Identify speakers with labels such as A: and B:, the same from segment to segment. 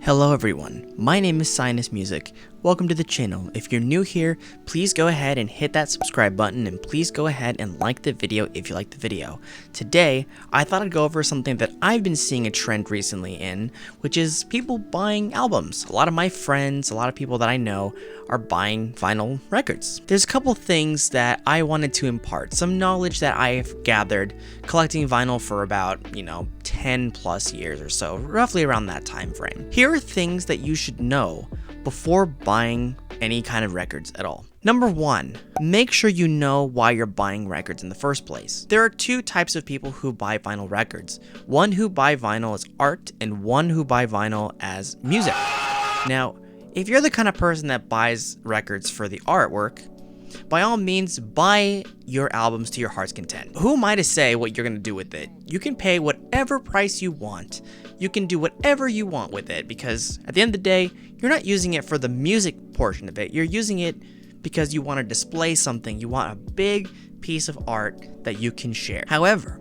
A: Hello everyone, my name is Sinus Music. Welcome to the channel. If you're new here, please go ahead and hit that subscribe button and please go ahead and like the video if you like the video. Today, I thought I'd go over something that I've been seeing a trend recently in, which is people buying albums. A lot of my friends, a lot of people that I know are buying vinyl records. There's a couple things that I wanted to impart, some knowledge that I've gathered collecting vinyl for about, 10 plus years or so, roughly around that time frame. Here are things that you should know before buying any kind of records at all. Number one, make sure you know why you're buying records in the first place. There are two types of people who buy vinyl records. One who buy vinyl as art and one who buy vinyl as music. Now, if you're the kind of person that buys records for the artwork, by all means, buy your albums to your heart's content. Who am I to say what you're going to do with it? You can pay whatever price you want. You can do whatever you want with it because at the end of the day, you're not using it for the music portion of it. You're using it because you want to display something. You want a big piece of art that you can share. However,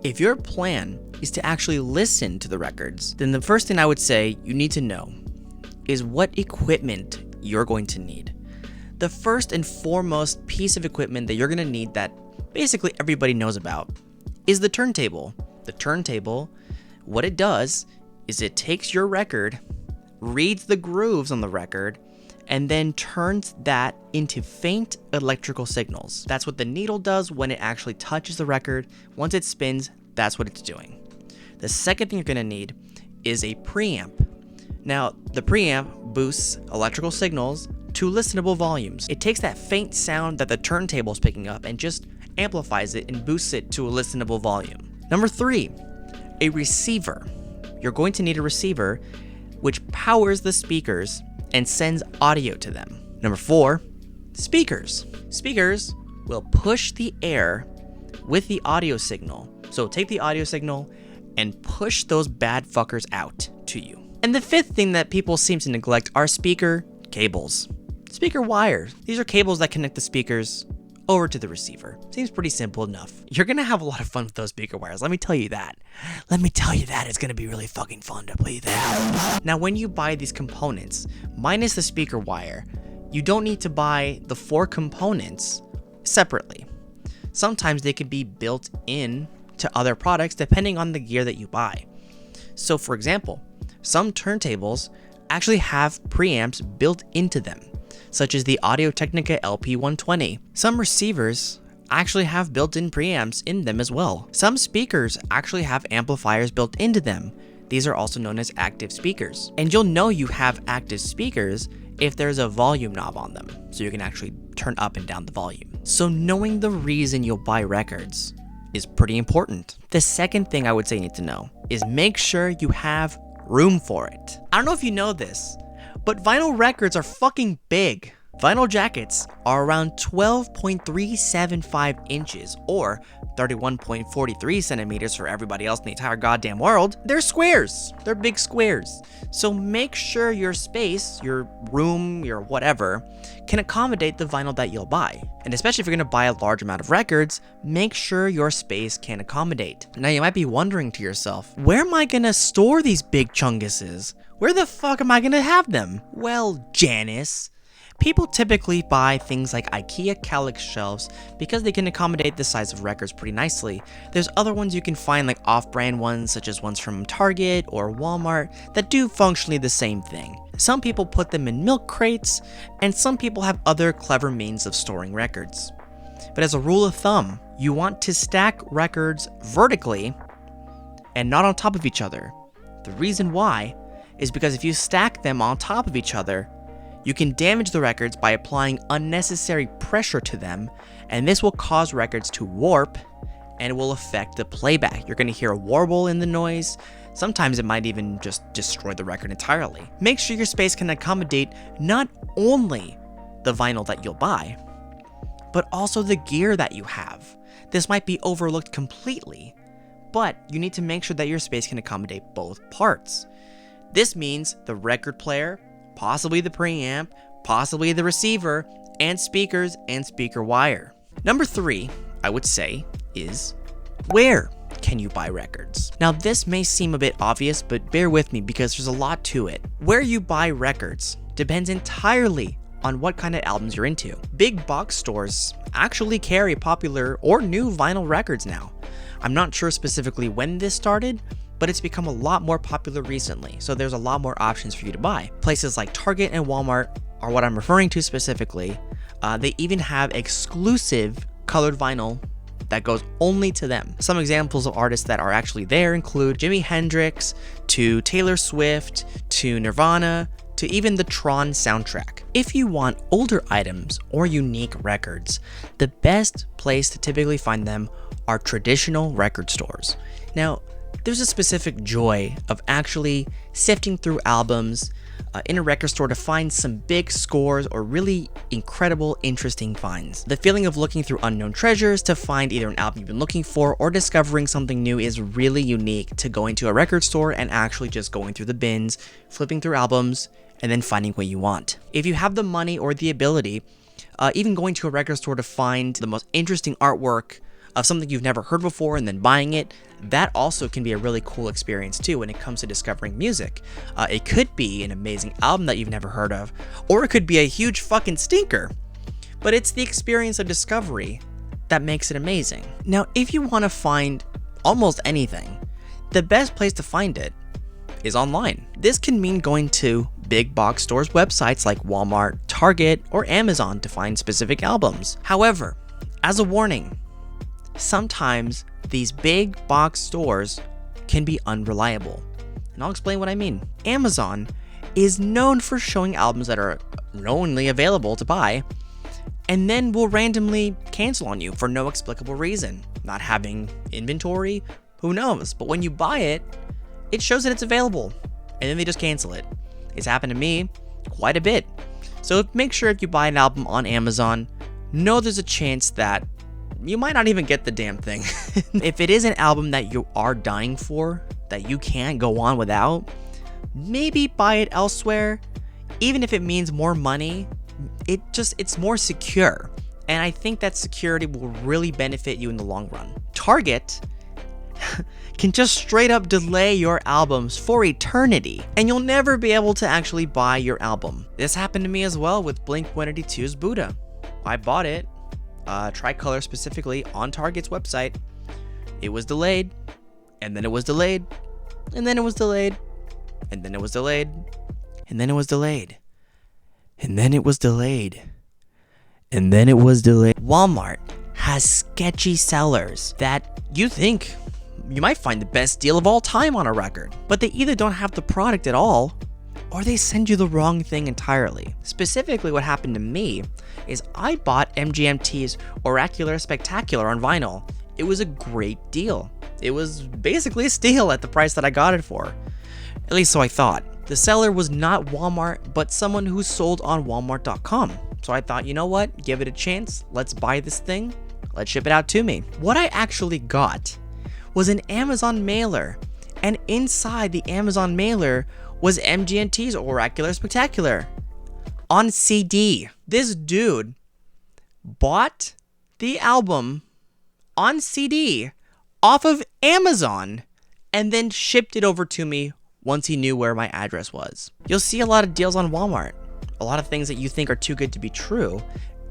A: if your plan is to actually listen to the records, then the first thing I would say you need to know is what equipment you're going to need. The first and foremost piece of equipment that you're going to need that basically everybody knows about is the turntable. The turntable, what it does is it takes your record, reads the grooves on the record, and then turns that into faint electrical signals. That's what the needle does when it actually touches the record. Once it spins, that's what it's doing. The second thing you're going to need is a preamp. Now, the preamp boosts electrical signals to listenable volumes. It takes that faint sound that the turntable is picking up and just amplifies it and boosts it to a listenable volume. Number three, a receiver. You're going to need a receiver which powers the speakers and sends audio to them. Number four, speakers. Speakers will push the air with the audio signal. So take the audio signal and push those bad fuckers out to you. And the fifth thing that people seem to neglect are speaker cables. Speaker wires. These are cables that connect the speakers over to the receiver. Seems pretty simple enough. You're gonna have a lot of fun with those speaker wires, let me tell you that. It's gonna be really fucking fun to play that. Now, when you buy these components, minus the speaker wire, you don't need to buy the four components separately. Sometimes they can be built in to other products depending on the gear that you buy. So for example, some turntables actually have preamps built into them, such as the Audio-Technica LP120. Some receivers actually have built-in preamps in them as well. Some speakers actually have amplifiers built into them. These are also known as active speakers. And you'll know you have active speakers if there's a volume knob on them, so you can actually turn up and down the volume. So knowing the reason you'll buy records is pretty important. The second thing I would say you need to know is make sure you have room for it. I don't know if you know this, but vinyl records are fucking big. Vinyl jackets are around 12.375 inches or 31.43 centimeters for everybody else in the entire goddamn world. They're squares. They're big squares. So make sure your space, your room, your whatever, can accommodate the vinyl that you'll buy. And especially if you're gonna buy a large amount of records, make sure your space can accommodate. Now you might be wondering to yourself, where am I gonna store these big chunguses? Where the fuck am I gonna have them? Well, Janice, people typically buy things like IKEA Kallax shelves because they can accommodate the size of records pretty nicely. There's other ones you can find, like off-brand ones, such as ones from Target or Walmart, that do functionally the same thing. Some people put them in milk crates, and some people have other clever means of storing records. But as a rule of thumb, you want to stack records vertically and not on top of each other. The reason why is because if you stack them on top of each other, you can damage the records by applying unnecessary pressure to them, and this will cause records to warp and it will affect the playback. You're going to hear a warble in the noise. Sometimes it might even just destroy the record entirely. Make sure your space can accommodate not only the vinyl that you'll buy, but also the gear that you have. This might be overlooked completely, but you need to make sure that your space can accommodate both parts. This means the record player, possibly the preamp, possibly the receiver, and speakers and speaker wire. Number three, I would say, is where. can you buy records? Now, this may seem a bit obvious, but bear with me because there's a lot to it. Where you buy records depends entirely on what kind of albums you're into. Big box stores actually carry popular or new vinyl records now. I'm not sure specifically when this started, but it's become a lot more popular recently, so there's a lot more options for you to buy. Places like Target and Walmart are what I'm referring to specifically. They even have exclusive colored vinyl that goes only to them. Some examples of artists that are actually there include Jimi Hendrix, to Taylor Swift, to Nirvana, to even the Tron soundtrack. If you want older items or unique records, the best place to typically find them are traditional record stores. Now, there's a specific joy of actually sifting through albums in a record store to find some big scores or really incredible, interesting finds. The feeling of looking through unknown treasures to find either an album you've been looking for or discovering something new is really unique to going to a record store and actually just going through the bins, flipping through albums, and then finding what you want. If you have the money or the ability, even going to a record store to find the most interesting artwork of something you've never heard before and then buying it, that also can be a really cool experience too when it comes to discovering music. It could be an amazing album that you've never heard of, or it could be a huge fucking stinker, but it's the experience of discovery that makes it amazing. Now, if you want to find almost anything, the best place to find it is online. This can mean going to big box stores' websites like Walmart, Target, or Amazon to find specific albums. However, as a warning, sometimes these big box stores can be unreliable. And I'll explain what I mean. Amazon is known for showing albums that are knowingly available to buy, and then will randomly cancel on you for no explicable reason. Not having inventory, who knows? But when you buy it, it shows that it's available, and then they just cancel it. It's happened to me quite a bit. So make sure if you buy an album on Amazon, know there's a chance that you might not even get the damn thing. If it is an album that you are dying for, that you can't go on without, maybe buy it elsewhere. Even if it means more money, it's more secure. And I think that security will really benefit you in the long run. Target can just straight up delay your albums for eternity, and you'll never be able to actually buy your album. This happened to me as well with Blink-182's Buddha. I bought it, Tricolor specifically, on Target's website. It was delayed, and then it was delayed, and then it was delayed, and then it was delayed, and then it was delayed, and then it was delayed, and then it was delayed. Walmart has sketchy sellers that you think you might find the best deal of all time on a record, but they either don't have the product at all, or they send you the wrong thing entirely. Specifically, what happened to me is I bought MGMT's Oracular Spectacular on vinyl. It was a great deal. It was basically a steal at the price that I got it for. At least so I thought. The seller was not Walmart, but someone who sold on Walmart.com. So I thought, you know what? Give it a chance. Let's buy this thing. Let's ship it out to me. What I actually got was an Amazon mailer, and inside the Amazon mailer was MGMT's Oracular Spectacular on CD. This dude bought the album on CD off of Amazon and then shipped it over to me once he knew where my address was. You'll see a lot of deals on Walmart, a lot of things that you think are too good to be true,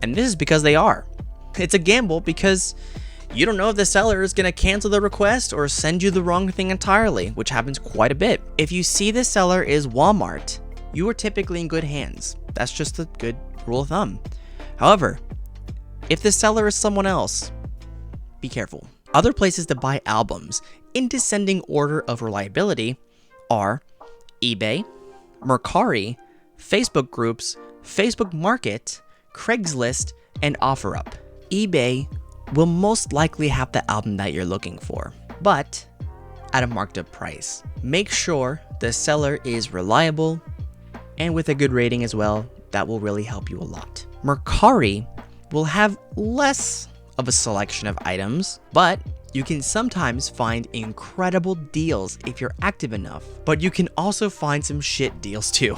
A: and this is because they are. It's a gamble because you don't know if the seller is going to cancel the request or send you the wrong thing entirely, which happens quite a bit. If you see the seller is Walmart, you are typically in good hands. That's just a good rule of thumb. However, if the seller is someone else, be careful. Other places to buy albums in descending order of reliability are eBay, Mercari, Facebook groups, Facebook Market, Craigslist, and OfferUp. eBay will most likely have the album that you're looking for, but at a marked up price. Make sure the seller is reliable and with a good rating as well. That will really help you a lot. Mercari will have less of a selection of items, but you can sometimes find incredible deals if you're active enough, but you can also find some shit deals too.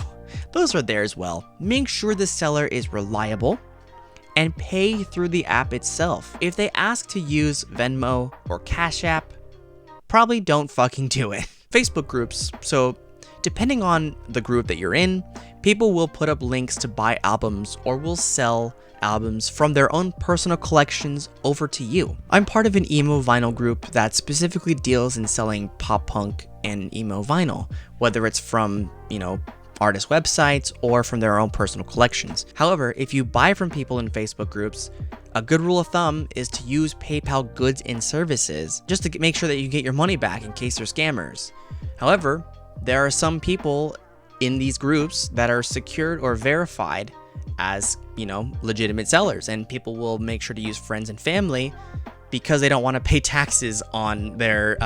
A: Those are there as well. Make sure the seller is reliable and pay through the app itself. If they ask to use Venmo or Cash App, probably don't fucking do it. Facebook groups. So depending on the group that you're in, people will put up links to buy albums or will sell albums from their own personal collections over to you. I'm part of an emo vinyl group that specifically deals in selling pop punk and emo vinyl, whether it's from, artist websites or from their own personal collections. However, if you buy from people in Facebook groups, a good rule of thumb is to use PayPal goods and services just to make sure that you get your money back in case they're scammers. However, there are some people in these groups that are secured or verified as, legitimate sellers, and people will make sure to use friends and family because they don't want to pay taxes on their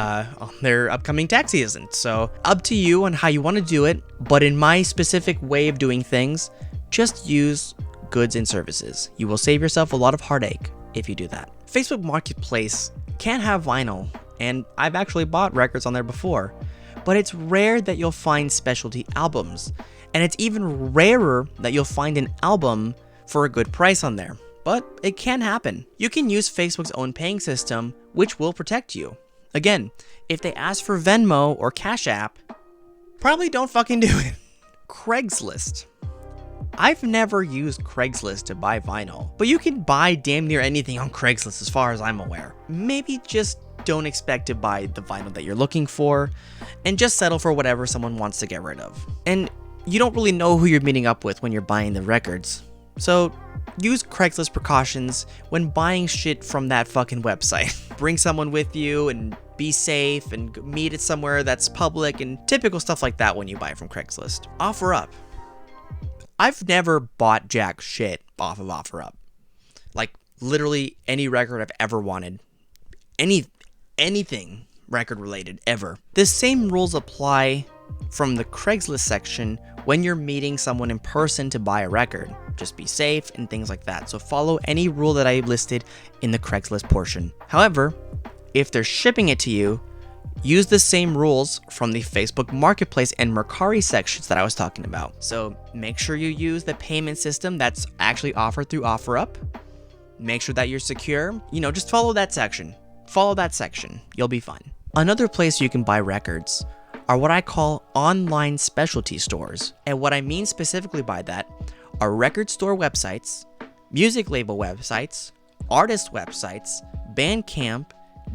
A: upcoming tax season. So up to you on how you want to do it, but in my specific way of doing things, just use goods and services. You will save yourself a lot of heartache if you do that. Facebook Marketplace can have vinyl, and I've actually bought records on there before, but it's rare that you'll find specialty albums, and it's even rarer that you'll find an album for a good price on there. But it can happen. You can use Facebook's own paying system, which will protect you. Again, if they ask for Venmo or Cash App, probably don't fucking do it. Craigslist. I've never used Craigslist to buy vinyl, but you can buy damn near anything on Craigslist as far as I'm aware. Maybe just don't expect to buy the vinyl that you're looking for, and just settle for whatever someone wants to get rid of. And you don't really know who you're meeting up with when you're buying the records, so use Craigslist precautions when buying shit from that fucking website. Bring someone with you and be safe and meet it somewhere that's public and typical stuff like that when you buy from Craigslist. OfferUp. I've never bought jack shit off of OfferUp. Like literally any record I've ever wanted. Anything record related ever. The same rules apply from the Craigslist section when you're meeting someone in person to buy a record. Just be safe and things like that. So follow any rule that I listed in the Craigslist portion. However, if they're shipping it to you, use the same rules from the Facebook Marketplace and Mercari sections that I was talking about. So make sure you use the payment system that's actually offered through OfferUp. Make sure that you're secure. Just follow that section. Follow that section. You'll be fine. Another place you can buy records are what I call online specialty stores. And what I mean specifically by that are record store websites, music label websites, artist websites, Bandcamp,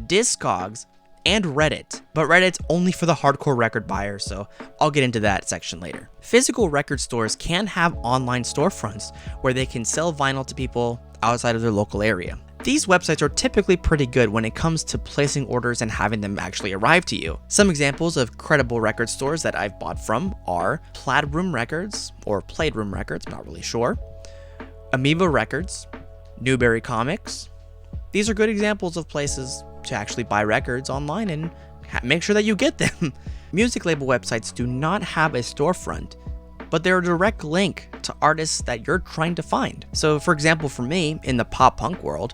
A: Discogs, and Reddit. But Reddit's only for the hardcore record buyer, so I'll get into that section later. Physical record stores can have online storefronts where they can sell vinyl to people outside of their local area. These websites are typically pretty good when it comes to placing orders and having them actually arrive to you. Some examples of credible record stores that I've bought from are Plaid Room Records, or Played Room Records, I'm not really sure, Amoeba Records, Newberry Comics. These are good examples of places to actually buy records online and make sure that you get them. Music label websites do not have a storefront, but they're a direct link to artists that you're trying to find. So for example, for me, in the pop punk world,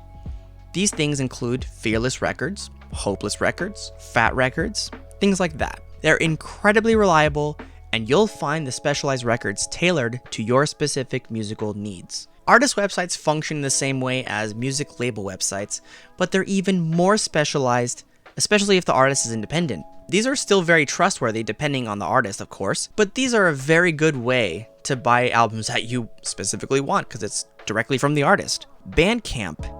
A: these things include Fearless Records, Hopeless Records, Fat Records, things like that. They're incredibly reliable, and you'll find the specialized records tailored to your specific musical needs. Artist websites function the same way as music label websites, but they're even more specialized, especially if the artist is independent. These are still very trustworthy depending on the artist, of course, but these are a very good way to buy albums that you specifically want because it's directly from the artist. Bandcamp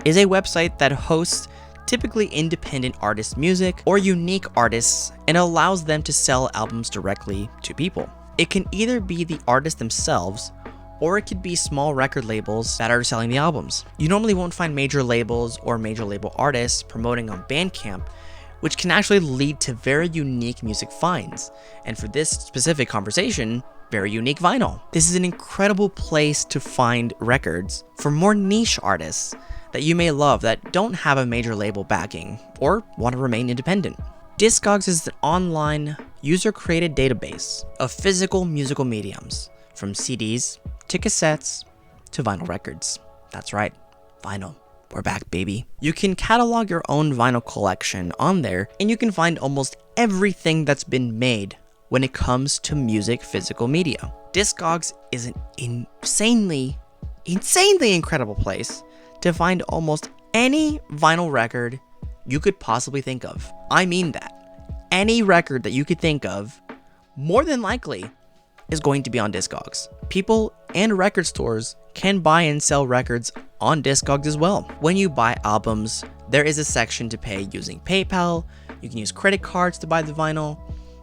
A: is a website that hosts typically independent artist music or unique artists and allows them to sell albums directly to people. It can either be the artists themselves or it could be small record labels that are selling the albums. You normally won't find major labels or major label artists promoting on Bandcamp, which can actually lead to very unique music finds. And for this specific conversation, very unique vinyl. This is an incredible place to find records for more niche artists that you may love that don't have a major label backing or want to remain independent. Discogs is an online user-created database of physical musical mediums, from CDs to cassettes to vinyl records. That's right, vinyl. We're back, baby. You can catalog your own vinyl collection on there, and you can find almost everything that's been made when it comes to music physical media. Discogs is an insanely incredible place to find almost any vinyl record you could possibly think of. I mean that. Any record that you could think of, more than likely, is going to be on Discogs. People and record stores can buy and sell records on Discogs as well. When you buy albums, there is a section to pay using PayPal. You can use credit cards to buy the vinyl.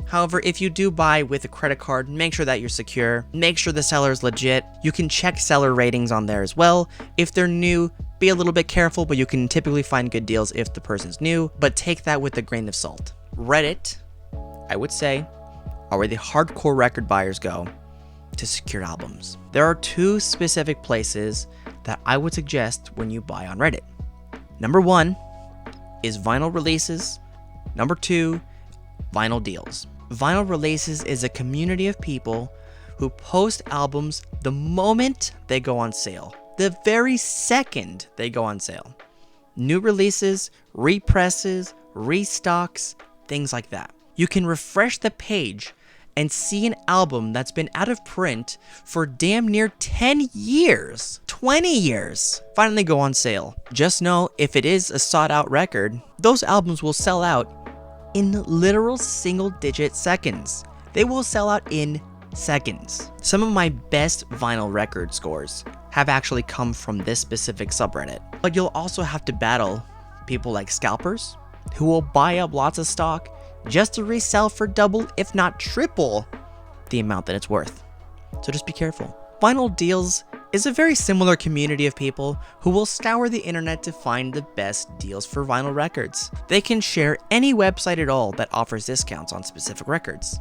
A: However, if you do buy with a credit card, make sure that you're secure. Make sure the seller is legit. You can check seller ratings on there as well. If they're new, be a little bit careful, but you can typically find good deals if the person's new, but take that with a grain of salt. Reddit, I would say, are where the hardcore record buyers go to secure albums. There are two specific places that I would suggest when you buy on Reddit. Number one is VinylReleases. Number two, VinylDeals. VinylReleases is a community of people who post albums the moment they go on sale. The very second they go on sale. New releases, represses, restocks, things like that. You can refresh the page and see an album that's been out of print for damn near 10 years, 20 years, finally go on sale. Just know if it is a sought out record, those albums will sell out in literal single-digit seconds. They will sell out in seconds. Some of my best vinyl record scores have actually come from this specific subreddit. But you'll also have to battle people like scalpers who will buy up lots of stock just to resell for double, if not triple, the amount that it's worth. So just be careful. VinylDeals is a very similar community of people who will scour the internet to find the best deals for vinyl records. They can share any website at all that offers discounts on specific records,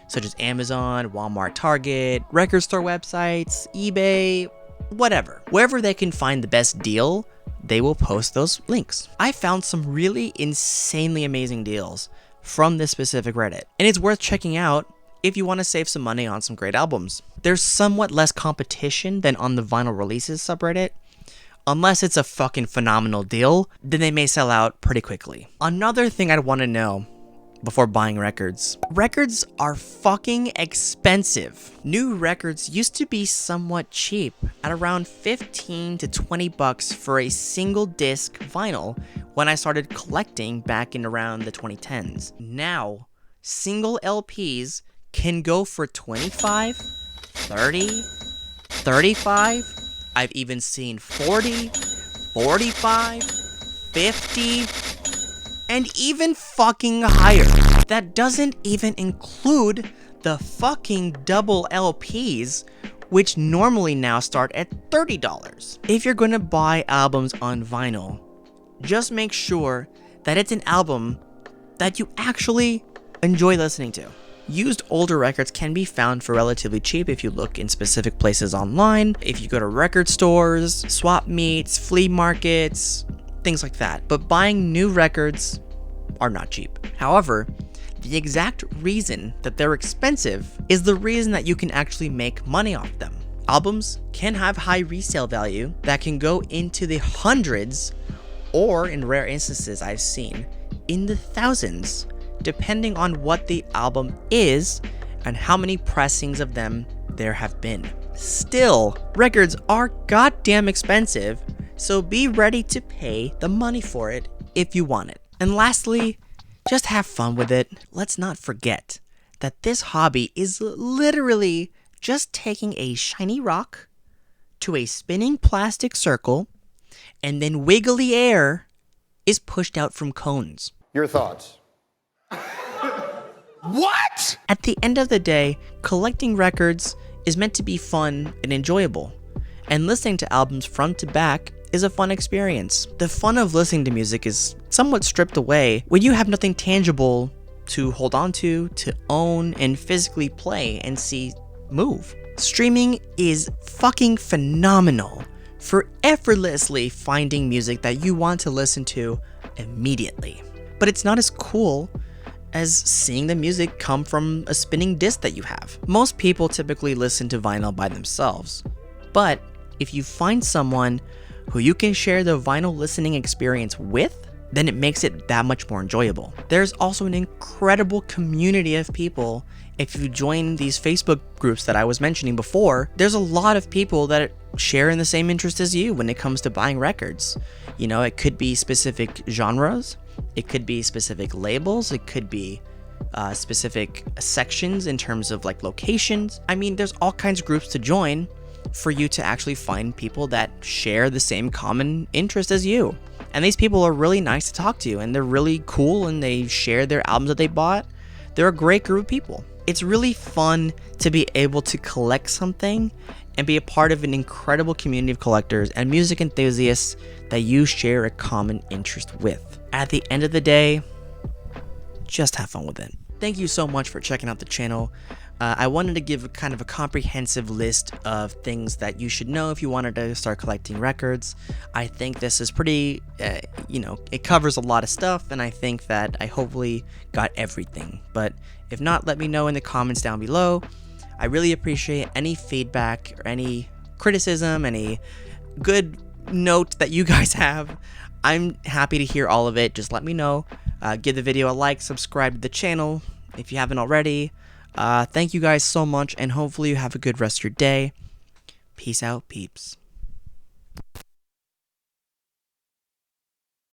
A: such as Amazon, Walmart, Target, record store websites, eBay, whatever. Wherever they can find the best deal, they will post those links. I found some really insanely amazing deals from this specific Reddit, and it's worth checking out if you want to save some money on some great albums. There's somewhat less competition than on the VinylReleases subreddit. Unless it's a fucking phenomenal deal, then they may sell out pretty quickly. Another thing I'd want to know before buying records. Records are fucking expensive. New records used to be somewhat cheap at around 15 to 20 bucks for a single disc vinyl when I started collecting back in around the 2010s. Now, single LPs can go for 25, 30, 35. I've even seen 40, 45, 50, and even fucking higher. That doesn't even include the fucking double LPs, which normally now start at $30. If you're gonna buy albums on vinyl, just make sure that it's an album that you actually enjoy listening to. Used older records can be found for relatively cheap if you look in specific places online, if you go to record stores, swap meets, flea markets, things like that. But buying new records are not cheap. However, the exact reason that they're expensive is the reason that you can actually make money off them. Albums can have high resale value that can go into the hundreds, or in rare instances I've seen, in the thousands, depending on what the album is and how many pressings of them there have been. Still, records are goddamn expensive, so be ready to pay the money for it if you want it. And lastly, just have fun with it. Let's not forget that this hobby is literally just taking a shiny rock to a spinning plastic circle, and then wiggly air is pushed out from cones.
B: Your thoughts? What?
A: At the end of the day, collecting records is meant to be fun and enjoyable, and listening to albums front to back is a fun experience. The fun of listening to music is somewhat stripped away when you have nothing tangible to hold on to own, and physically play and see move. Streaming is fucking phenomenal for effortlessly finding music that you want to listen to immediately. But it's not as cool as seeing the music come from a spinning disc that you have. Most people typically listen to vinyl by themselves, but if you find someone who you can share the vinyl listening experience with, then it makes it that much more enjoyable. There's also an incredible community of people if you join these Facebook groups that I was mentioning before, there's a lot of people that share in the same interest as you when it comes to buying records. You know, it could be specific genres, it could be specific labels, it could be specific sections in terms of like locations. I mean, there's all kinds of groups to join for you to actually find people that share the same common interest as you. And these people are really nice to talk to, and they're really cool, and they share their albums that they bought. They're a great group of people. It's really fun to be able to collect something and be a part of an incredible community of collectors and music enthusiasts that you share a common interest with. At the end of the day, just have fun with it. Thank you so much for checking out the channel. I wanted to give kind of a comprehensive list of things that you should know if you wanted to start collecting records. I think this is pretty, it covers a lot of stuff, and I think that I hopefully got everything. But if not, let me know in the comments down below. I really appreciate any feedback or any criticism, any good note that you guys have. I'm happy to hear all of it. Just let me know. Give the video a like, subscribe to the channel if you haven't already. Thank you guys so much, and hopefully you have a good rest of your day. Peace out, peeps.